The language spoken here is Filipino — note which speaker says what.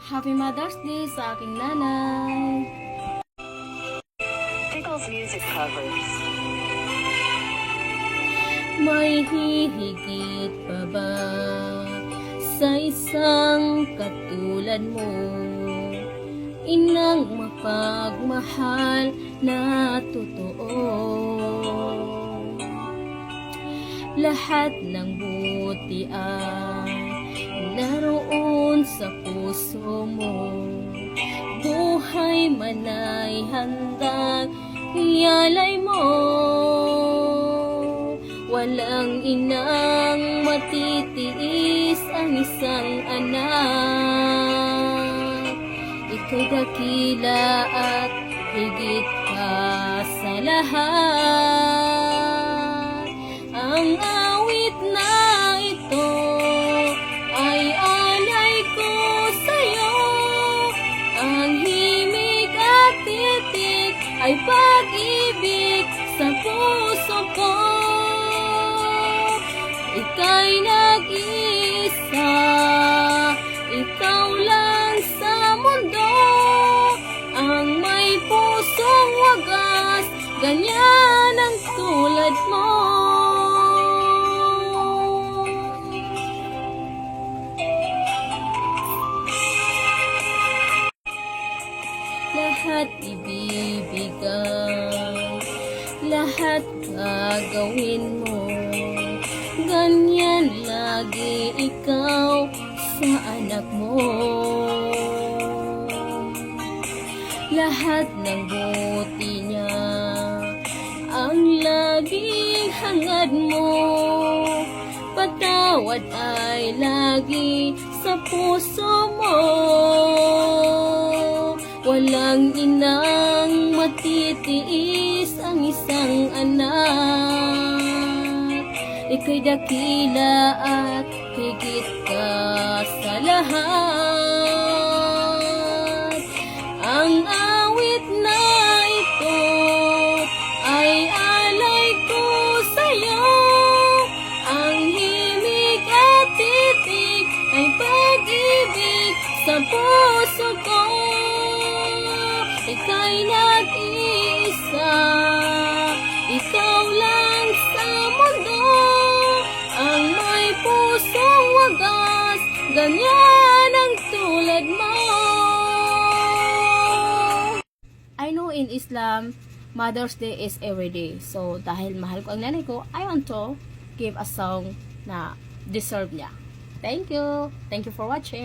Speaker 1: Happy Mother's Day sa aking nanay.
Speaker 2: Pickles Music Covers.
Speaker 1: May hihigit pa ba sa isang katulad mo? Inang mapagmahal na totoo. Lahat ng buti ay naroon sa puso mo. Buhay man ay handang iyalay mo. Walang inang matitiis ang isang anak. Ika'y dakila at higit ka sa lahat. Ang awit na ito ay alay ko sa'yo. Ang himig at titik ay pag-ibig sa puso ko. Ika'y nag-iisa, ikaw lang sa mundo. Ang may pusong wagas, ganyan ang tulad mo. Lahat ibibigay, lahat gagawin mo. Ganyan lagi ikaw sa anak mo. Lahat ng buti niya ang laging hangad mo. Patawad ay lagi sa puso mo. Walang inang matitiis ang isang anak. Ika'y dakila at higit ka sa lahat. Ang awit na ito ay alay ko sa'yo. Ang himig at titik ay pag-ibig sa puso ko. Ika'y nag-iisa, ikaw lang sa mundo. Ang may pusong wagas, ganyan ang tulad mo. I know in Islam, Mother's Day is every day. So, dahil mahal ko ang nanay ko, I want to give a song na deserve niya. Thank you. Thank you for watching.